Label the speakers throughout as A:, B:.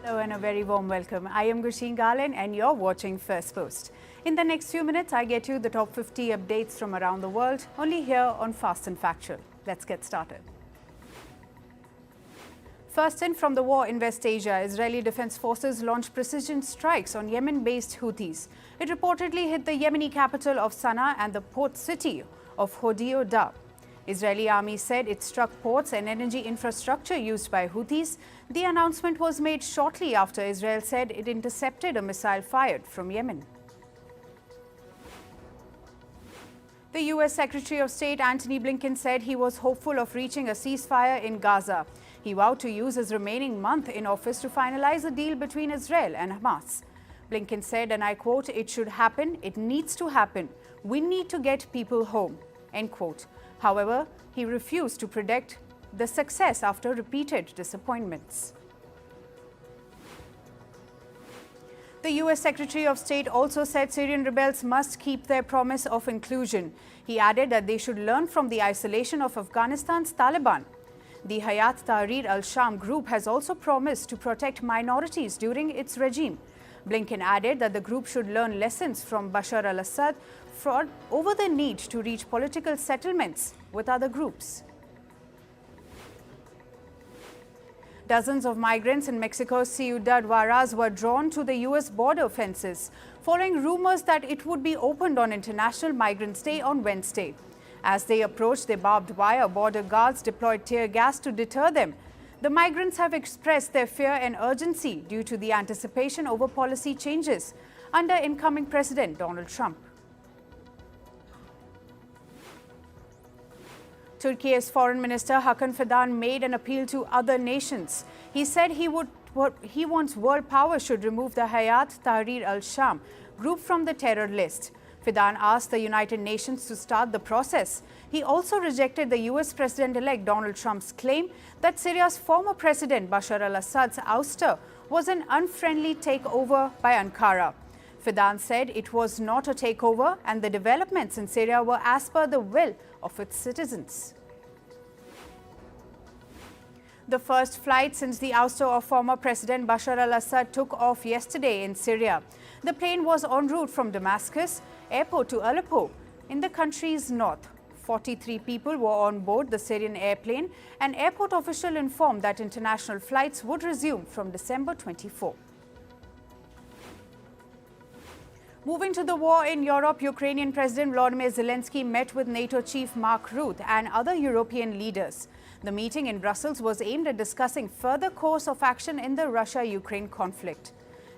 A: Hello and a very warm welcome. I am Gursheen Garland and you're watching Firstpost. In the next few minutes, I get you the top 50 updates from around the world, only here on Fast and Factual. Let's get started. First in from the war in West Asia, Israeli Defense Forces launched precision strikes on Yemen-based Houthis. It reportedly hit the Yemeni capital of Sanaa and the port city of Hodeidah. Israeli army said it struck ports and energy infrastructure used by Houthis. The announcement was made shortly after Israel said it intercepted a missile fired from Yemen. The U.S. Secretary of State Antony Blinken said he was hopeful of reaching a ceasefire in Gaza. He vowed to use his remaining month in office to finalize a deal between Israel and Hamas. Blinken said, and I quote, "It should happen. It needs to happen. We need to get people home," end quote. However, he refused to predict the success after repeated disappointments. The U.S. Secretary of State also said Syrian rebels must keep their promise of inclusion. He added that they should learn from the isolation of Afghanistan's Taliban. The Hayat Tahrir al-Sham group has also promised to protect minorities during its regime. Blinken added that the group should learn lessons from Bashar al-Assad over the need to reach political settlements with other groups. Dozens of migrants in Mexico's Ciudad Juarez were drawn to the U.S. border fences, following rumors that it would be opened on International Migrants' Day on Wednesday. As they approached the barbed wire, border guards deployed tear gas to deter them. The migrants have expressed their fear and urgency due to the anticipation over policy changes under incoming President Donald Trump. Turkey's Foreign Minister Hakan Fidan made an appeal to other nations. He said he wants world powers should remove the Hayat Tahrir al-Sham group from the terror list. Fidan asked the United Nations to start the process. He also rejected the U.S. President-elect Donald Trump's claim that Syria's former President Bashar al-Assad's ouster was an unfriendly takeover by Ankara. Fidan said it was not a takeover and the developments in Syria were as per the will of its citizens. The first flight since the ouster of former President Bashar al-Assad took off yesterday in Syria. The plane was en route from Damascus airport to Aleppo in the country's north. 43 people were on board the Syrian airplane. An airport official informed that international flights would resume from December 24. Moving to the war in Europe, Ukrainian President Volodymyr Zelensky met with NATO chief Mark Rutte and other European leaders. The meeting in Brussels was aimed at discussing further course of action in the Russia-Ukraine conflict.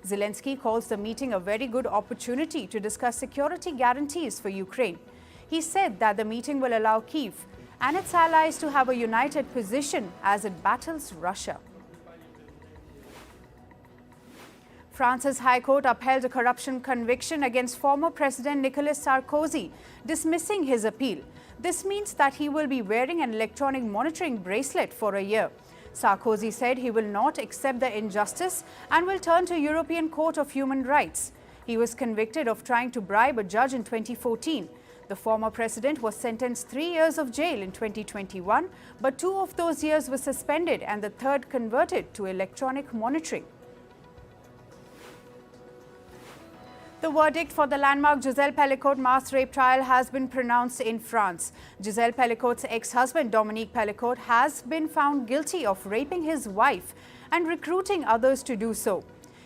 A: Zelensky calls the meeting a very good opportunity to discuss security guarantees for Ukraine. He said that the meeting will allow Kyiv and its allies to have a united position as it battles Russia. France's High Court upheld a corruption conviction against former President Nicolas Sarkozy, dismissing his appeal. This means that he will be wearing an electronic monitoring bracelet for a year. Sarkozy said he will not accept the injustice and will turn to European Court of Human Rights. He was convicted of trying to bribe a judge in 2014. The former president was sentenced 3 years of jail in 2021, but 2 of those years were suspended and the third converted to electronic monitoring. The verdict for the landmark Gisèle Pelicot mass rape trial has been pronounced in France. Gisèle Pelicot's ex-husband Dominique Pelicot has been found guilty of raping his wife and recruiting others to do so.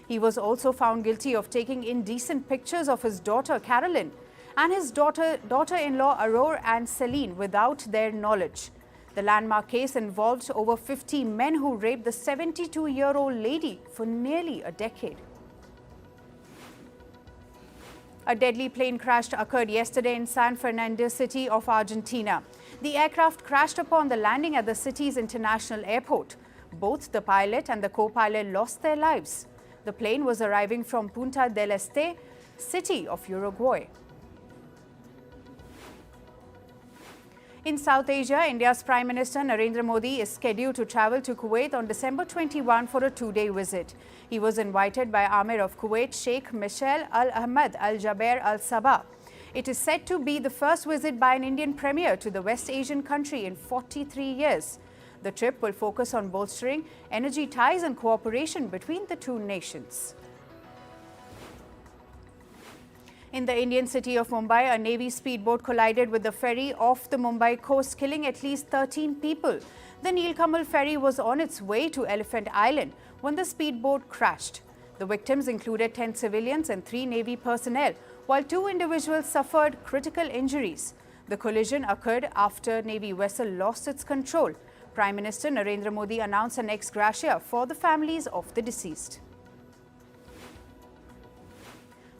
A: He was also found guilty of taking indecent pictures of his daughter Caroline and his daughter-in-law Aurore and Céline without their knowledge. The landmark case involved over 50 men who raped the 72-year-old lady for nearly a decade. A deadly plane crash occurred yesterday in San Fernando city of Argentina. The aircraft crashed upon the landing at the city's international airport. Both the pilot and the co-pilot lost their lives. The plane was arriving from Punta del Este, city of Uruguay. In South Asia, India's Prime Minister Narendra Modi is scheduled to travel to Kuwait on December 21 for a 2-day visit. He was invited by Amir of Kuwait, Sheikh Michel Al Ahmed Al Jaber Al Sabah. It is said to be the first visit by an Indian premier to the West Asian country in 43 years. The trip will focus on bolstering energy ties and cooperation between the two nations. In the Indian city of Mumbai, a Navy speedboat collided with the ferry off the Mumbai coast, killing at least 13 people. The Nilkamal ferry was on its way to Elephant Island when the speedboat crashed. The victims included 10 civilians and 3 Navy personnel, while 2 individuals suffered critical injuries. The collision occurred after Navy vessel lost its control. Prime Minister Narendra Modi announced an ex gratia for the families of the deceased.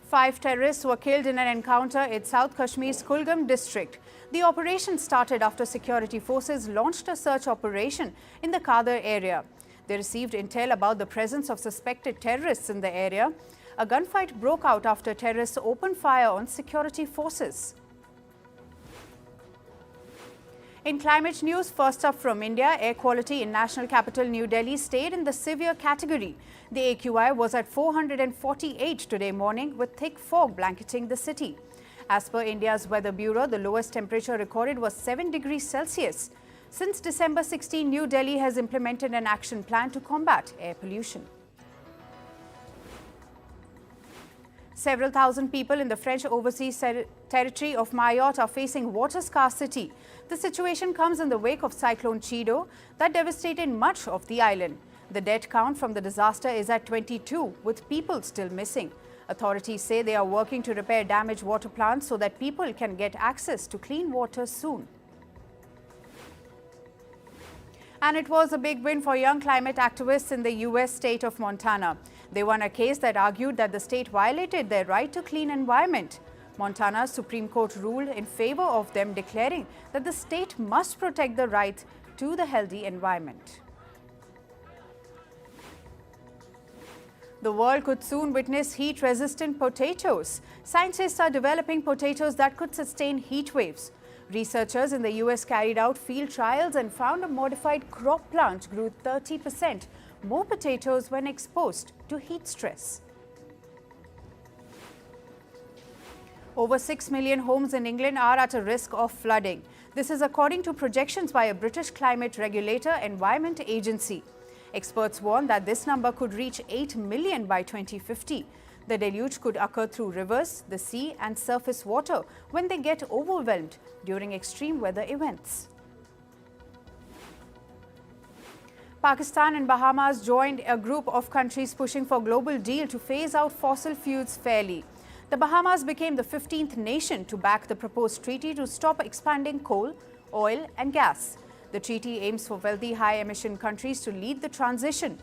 A: 5 terrorists were killed in an encounter in South Kashmir's Kulgam district. The operation started after security forces launched a search operation in the Kadar area. They received intel about the presence of suspected terrorists in the area. A gunfight broke out after terrorists opened fire on security forces. In climate news, first up from India, air quality in national capital New Delhi stayed in the severe category. The AQI was at 448 today morning, with thick fog blanketing the city. As per India's Weather Bureau, the lowest temperature recorded was 7 degrees Celsius. Since December 16, New Delhi has implemented an action plan to combat air pollution. Several thousand people in the French overseas territory of Mayotte are facing water scarcity. The situation comes in the wake of Cyclone Chido that devastated much of the island. The death count from the disaster is at 22, with people still missing. Authorities say they are working to repair damaged water plants so that people can get access to clean water soon. And it was a big win for young climate activists in the U.S. state of Montana. They won a case that argued that the state violated their right to clean environment. Montana's Supreme Court ruled in favor of them, declaring that the state must protect the right to the healthy environment. The world could soon witness heat-resistant potatoes. Scientists are developing potatoes that could sustain heat waves. Researchers in the US carried out field trials and found a modified crop plant grew 30% more potatoes when exposed to heat stress. Over 6 million homes in England are at a risk of flooding. This is according to projections by a British climate regulator Environment Agency. Experts warn that this number could reach 8 million by 2050. The deluge could occur through rivers, the sea and surface water when they get overwhelmed during extreme weather events. Pakistan and Bahamas joined a group of countries pushing for a global deal to phase out fossil fuels fairly. The Bahamas became the 15th nation to back the proposed treaty to stop expanding coal, oil and gas. The treaty aims for wealthy, high-emission countries to lead the transition.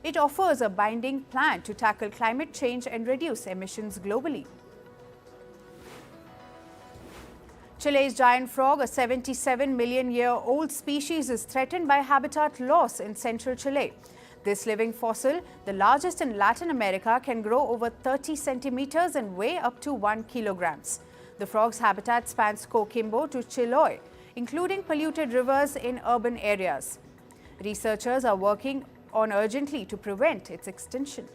A: It offers a binding plan to tackle climate change and reduce emissions globally. Chile's giant frog, a 77-million-year-old species, is threatened by habitat loss in central Chile. This living fossil, the largest in Latin America, can grow over 30 centimeters and weigh up to 1 kilogram. The frog's habitat spans Coquimbo to Chiloé, including polluted rivers in urban areas. Researchers are working on urgently to prevent its extinction.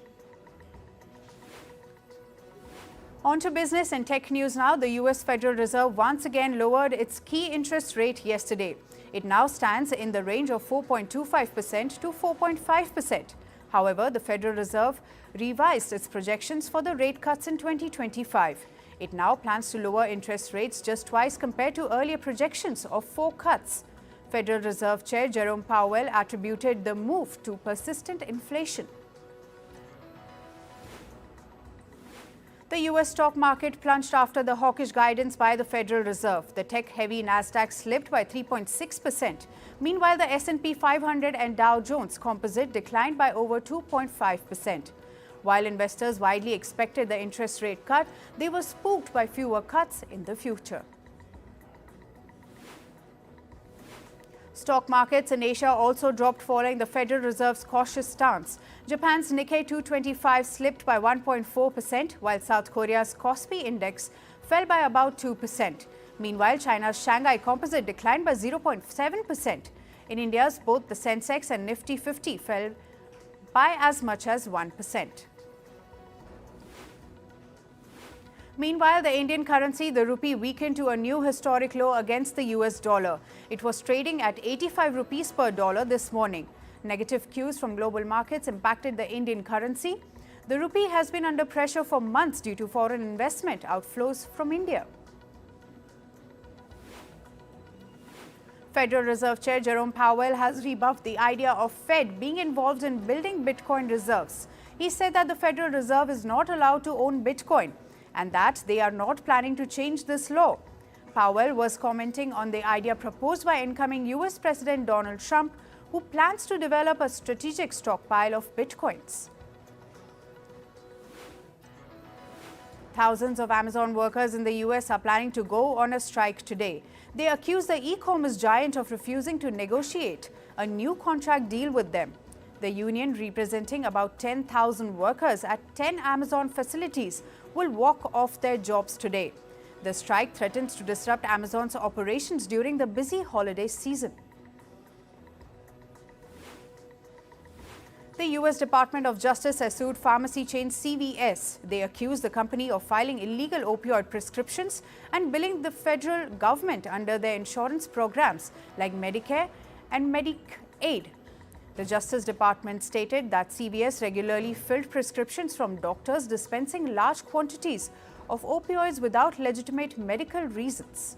A: On to business and tech news now. The US Federal Reserve once again lowered its key interest rate yesterday. It now stands in the range of 4.25% to 4.5%. However, the Federal Reserve revised its projections for the rate cuts in 2025. It now plans to lower interest rates just twice compared to earlier projections of 4 cuts. Federal Reserve Chair Jerome Powell attributed the move to persistent inflation. The US stock market plunged after the hawkish guidance by the Federal Reserve. The tech-heavy Nasdaq slipped by 3.6%. Meanwhile, the S&P 500 and Dow Jones Composite declined by over 2.5%. While investors widely expected the interest rate cut, they were spooked by fewer cuts in the future. Stock markets in Asia also dropped following the Federal Reserve's cautious stance. Japan's Nikkei 225 slipped by 1.4%, while South Korea's Kospi index fell by about 2%. Meanwhile, China's Shanghai Composite declined by 0.7%. In India's, both the Sensex and Nifty 50 fell by as much as 1%. Meanwhile, the Indian currency, the rupee, weakened to a new historic low against the US dollar. It was trading at 85 rupees per dollar this morning. Negative cues from global markets impacted the Indian currency. The rupee has been under pressure for months due to foreign investment outflows from India. Federal Reserve Chair Jerome Powell has rebuffed the idea of Fed being involved in building Bitcoin reserves. He said that the Federal Reserve is not allowed to own Bitcoin and that they are not planning to change this law. Powell was commenting on the idea proposed by incoming US President Donald Trump, who plans to develop a strategic stockpile of Bitcoins. Thousands of Amazon workers in the US are planning to go on a strike today. They accuse the e-commerce giant of refusing to negotiate a new contract deal with them. The union, representing about 10,000 workers at 10 Amazon facilities, will walk off their jobs today. The strike threatens to disrupt Amazon's operations during the busy holiday season. The U.S. Department of Justice has sued pharmacy chain CVS. They accuse the company of filing illegal opioid prescriptions and billing the federal government under their insurance programs like Medicare and Medicaid. The Justice Department stated that CVS regularly filled prescriptions from doctors dispensing large quantities of opioids without legitimate medical reasons.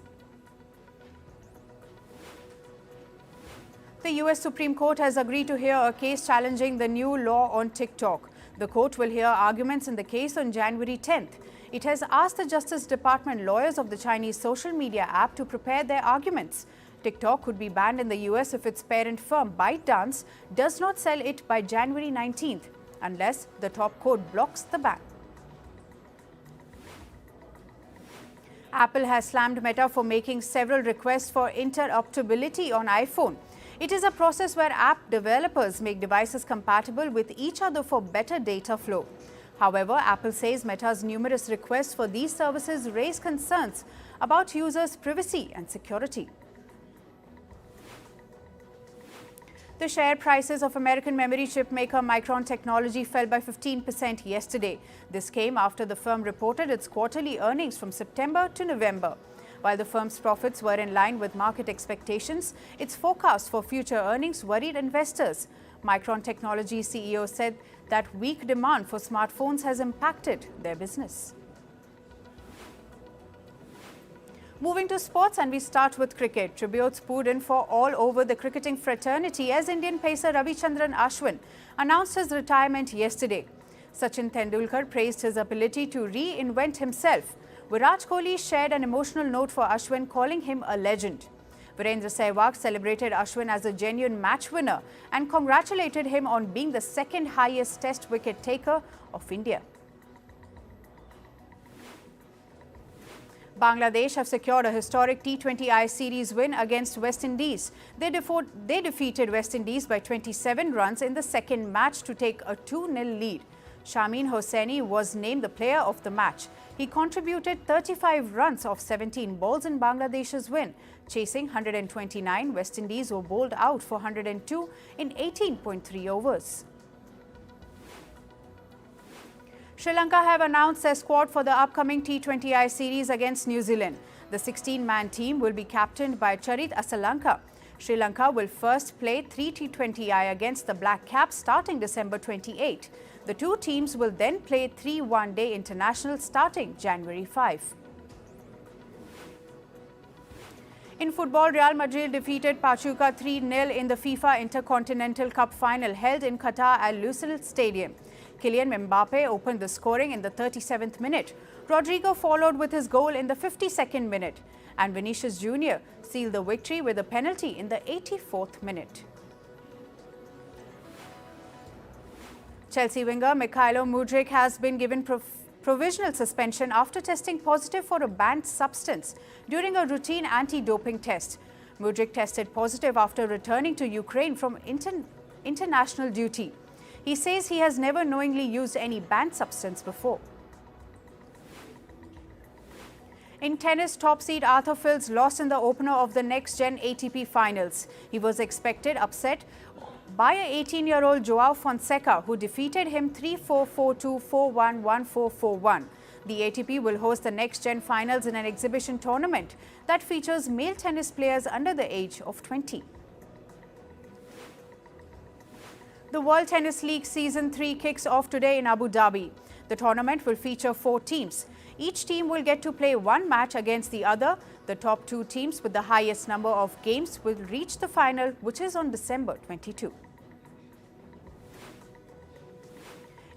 A: The U.S. Supreme Court has agreed to hear a case challenging the new law on TikTok. The court will hear arguments in the case on January 10th. It has asked the Justice Department lawyers of the Chinese social media app to prepare their arguments. TikTok could be banned in the U.S. if its parent firm, ByteDance, does not sell it by January 19th, unless the top court blocks the ban. Apple has slammed Meta for making several requests for interoperability on iPhone. It is a process where app developers make devices compatible with each other for better data flow. However, Apple says Meta's numerous requests for these services raise concerns about users' privacy and security. The share prices of American memory chip maker Micron Technology fell by 15% yesterday. This came after the firm reported its quarterly earnings from September to November. While the firm's profits were in line with market expectations, its forecast for future earnings worried investors. Micron Technology CEO said that weak demand for smartphones has impacted their business. Moving to sports, and we start with cricket. Tributes poured in for all over the cricketing fraternity as Indian pacer Ravichandran Ashwin announced his retirement yesterday. Sachin Tendulkar praised his ability to reinvent himself. Virat Kohli shared an emotional note for Ashwin, calling him a legend. Virendra Sehwag celebrated Ashwin as a genuine match winner and congratulated him on being the second highest test wicket taker of India. Bangladesh have secured a historic T20I series win against West Indies. They defeated West Indies by 27 runs in the second match to take a 2-0 lead. Shameen Hossaini was named the player of the match. He contributed 35 runs off 17 balls in Bangladesh's win. Chasing 129, West Indies were bowled out for 102 in 18.3 overs. Sri Lanka have announced their squad for the upcoming T20I series against New Zealand. The 16-man team will be captained by Charit Asalanka. Sri Lanka will first play 3 T20I against the Black Caps starting December 28. The two teams will then play 3 one-day internationals starting January 5. In football, Real Madrid defeated Pachuca 3-0 in the FIFA Intercontinental Cup final held in Qatar at Lusail Stadium. Kylian Mbappe opened the scoring in the 37th minute. Rodrigo followed with his goal in the 52nd minute. And Vinicius Jr. sealed the victory with a penalty in the 84th minute. Chelsea winger Mikhailo Mudryk has been given provisional suspension after testing positive for a banned substance during a routine anti-doping test. Mudryk tested positive after returning to Ukraine from international duty. He says he has never knowingly used any banned substance before. In tennis, top seed Arthur Fils lost in the opener of the next-gen ATP finals. He was expected upset by a 18-year-old Joao Fonseca, who defeated him 3-4, 4-2, 4-1, 1-4, 4-1. The ATP will host the next-gen finals in an exhibition tournament that features male tennis players under the age of 20. The World Tennis League Season 3 kicks off today in Abu Dhabi. The tournament will feature 4 teams. Each team will get to play one match against the other. The top 2 teams with the highest number of games will reach the final, which is on December 22.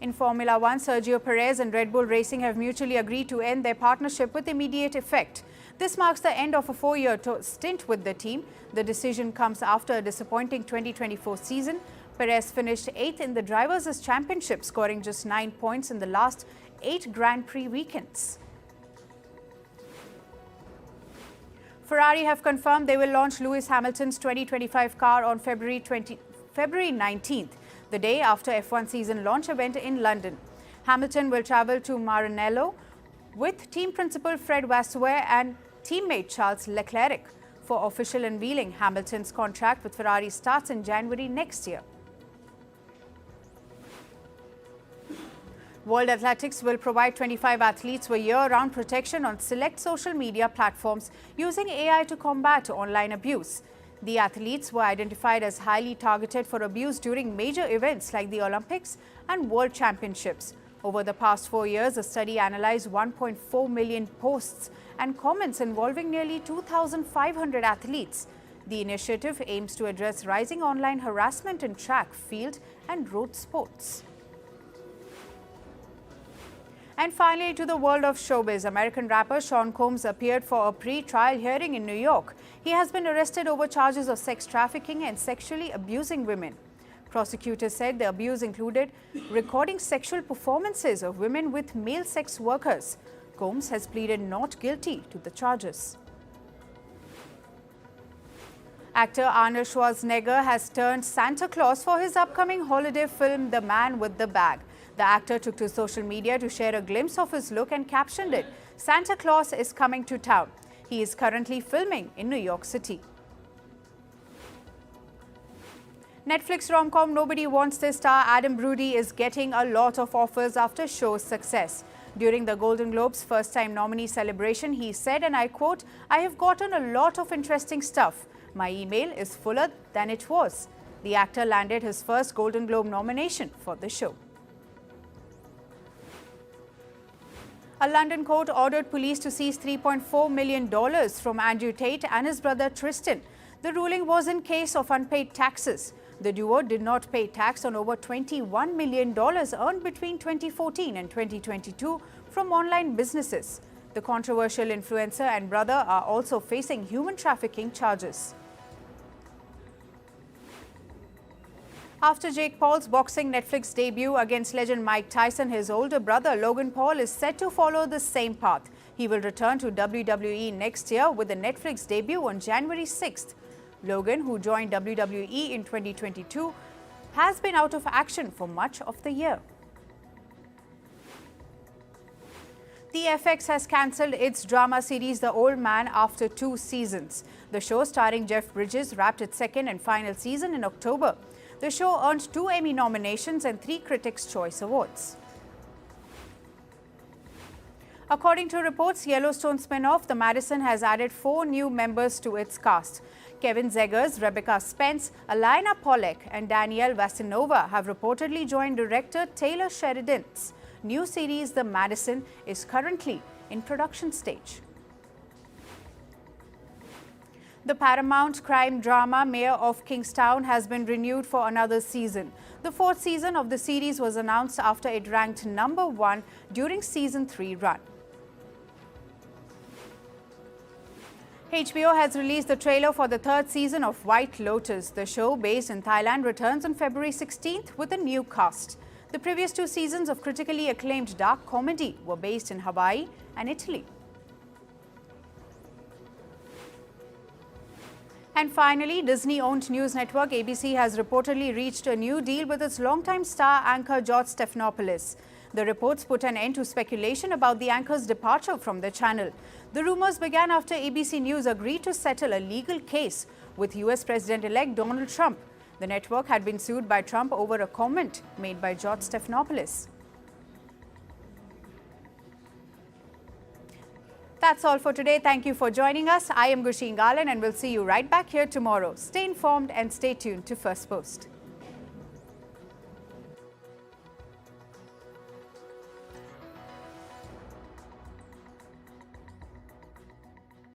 A: In Formula One, Sergio Perez and Red Bull Racing have mutually agreed to end their partnership with immediate effect. This marks the end of a 4-year stint with the team. The decision comes after a disappointing 2024 season. Perez finished 8th in the Drivers' Championship, scoring just 9 points in the last 8 Grand Prix weekends. Ferrari have confirmed they will launch Lewis Hamilton's 2025 car on February 19th, the day after F1 season launch event in London. Hamilton will travel to Maranello with team principal Fred Vasseur and teammate Charles Leclerc. For official unveiling, Hamilton's contract with Ferrari starts in January next year. World Athletics will provide 25 athletes with year-round protection on select social media platforms using AI to combat online abuse. The athletes were identified as highly targeted for abuse during major events like the Olympics and World Championships. Over the past 4 years, a study analyzed 1.4 million posts and comments involving nearly 2,500 athletes. The initiative aims to address rising online harassment in track, field, and road sports. And finally, to the world of showbiz, American rapper Sean Combs appeared for a pre-trial hearing in New York. He has been arrested over charges of sex trafficking and sexually abusing women. Prosecutors said the abuse included recording sexual performances of women with male sex workers. Combs has pleaded not guilty to the charges. Actor Arnold Schwarzenegger has turned Santa Claus for his upcoming holiday film, The Man with the Bag. The actor took to social media to share a glimpse of his look and captioned it, "Santa Claus is coming to town." He is currently filming in New York City. Netflix rom-com Nobody Wants This star Adam Brody is getting a lot of offers after show's success. During the Golden Globes' first-time nominee celebration, he said, and I quote, "I have gotten a lot of interesting stuff. My email is fuller than it was." The actor landed his first Golden Globe nomination for the show. A London court ordered police to seize $3.4 million from Andrew Tate and his brother Tristan. The ruling was in case of unpaid taxes. The duo did not pay tax on over $21 million earned between 2014 and 2022 from online businesses. The controversial influencer and brother are also facing human trafficking charges. After Jake Paul's boxing Netflix debut against legend Mike Tyson, his older brother Logan Paul is set to follow the same path. He will return to WWE next year with a Netflix debut on January 6th. Logan, who joined WWE in 2022, has been out of action for much of the year. The FX has cancelled its drama series The Old Man after 2 seasons. The show, starring Jeff Bridges, wrapped its second and final season in October. The show earned 2 Emmy nominations and 3 Critics' Choice Awards. According to reports, Yellowstone spin-off The Madison has added 4 new members to its cast. Kevin Zegers, Rebecca Spence, Alina Pollack and Danielle Vasinova have reportedly joined director Taylor Sheridan's new series The Madison is currently in production stage. The Paramount crime drama Mayor of Kingstown has been renewed for another season. The 4th season of the series was announced after it ranked #1 during season 3 run. HBO has released the trailer for the 3rd season of White Lotus. The show, based in Thailand, returns on February 16th with a new cast. The previous 2 seasons of critically acclaimed dark comedy were based in Hawaii and Italy. And finally, Disney-owned news network ABC has reportedly reached a new deal with its longtime star anchor George Stephanopoulos. The reports put an end to speculation about the anchor's departure from the channel. The rumors began after ABC News agreed to settle a legal case with US President-elect Donald Trump. The network had been sued by Trump over a comment made by George Stephanopoulos. That's all for today. Thank you for joining us. I am Gusheen Garland and we'll see you right back here tomorrow. Stay informed and stay tuned to First Post.